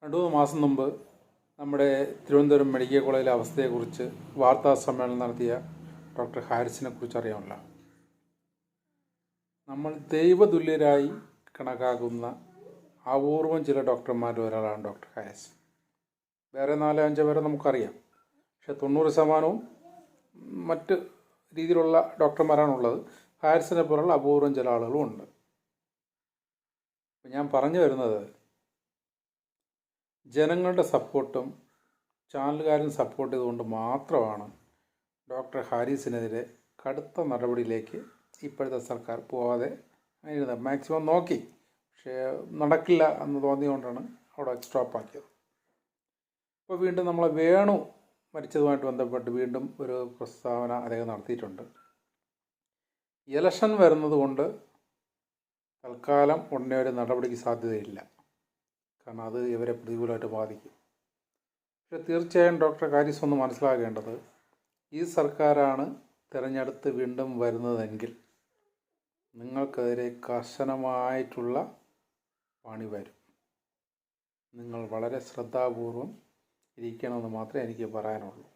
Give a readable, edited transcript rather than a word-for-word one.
2 മാസം മുമ്പ് നമ്മുടെ തിരുവനന്തപുരം മെഡിക്കൽ കോളേജിലെ അവസ്ഥയെക്കുറിച്ച് വാർത്താ സമ്മേളനം നടത്തിയ ഡോക്ടർ ഹാരിസിനെ കുറിച്ച് അറിയാമല്ലോ. നമ്മൾ ദൈവതുല്യരായി കണക്കാക്കുന്ന അപൂർവം ചില ഡോക്ടർമാരിൽ ഒരാളാണ് ഡോക്ടർ ഹാരിസ്. വേറെ 4-5 പേരെ നമുക്കറിയാം. പക്ഷെ 90% മറ്റ് രീതിയിലുള്ള ഡോക്ടർമാരാണുള്ളത്. ഹാരിസിനെ പോലുള്ള അപൂർവം ചില ആളുകളും ഉണ്ട്. ഞാൻ പറഞ്ഞു വരുന്നത്, ജനങ്ങളുടെ സപ്പോർട്ടും ചാനലുകാരും സപ്പോർട്ട് ചെയ്തുകൊണ്ട് മാത്രമാണ് ഡോക്ടർ ഹാരിസിനെതിരെ കടുത്ത നടപടിയിലേക്ക് ഇപ്പോഴത്തെ സർക്കാർ പോകാതെ മാക്സിമം നോക്കി. പക്ഷേ നടക്കില്ല എന്ന് തോന്നിയുകൊണ്ടാണ് അവിടെ സ്റ്റോപ്പാക്കിയത്. ഇപ്പോൾ വീണ്ടും നമ്മളെ വേണു മരിച്ചതുമായിട്ട് ബന്ധപ്പെട്ട് വീണ്ടും ഒരു പ്രസ്താവന അദ്ദേഹം നടത്തിയിട്ടുണ്ട്. ഇലക്ഷൻ വരുന്നത് കൊണ്ട് തൽക്കാലം ഉടനെ ഒരു നടപടിക്ക് സാധ്യതയില്ല, കാരണം അത് ഇവരെ പ്രതികൂലമായിട്ട് ബാധിക്കും. പക്ഷെ തീർച്ചയായും ഡോക്ടർ ഹാരിസ് ഒന്ന് മനസ്സിലാക്കേണ്ടത്, ഈ സർക്കാരാണ് തിരഞ്ഞെടുത്ത് വീണ്ടും വരുന്നതെങ്കിൽ നിങ്ങൾക്കെതിരെ കർശനമായിട്ടുള്ള പണി വരും. നിങ്ങൾ വളരെ ശ്രദ്ധാപൂർവം ഇരിക്കണമെന്ന് മാത്രമേ എനിക്ക് പറയാനുള്ളൂ.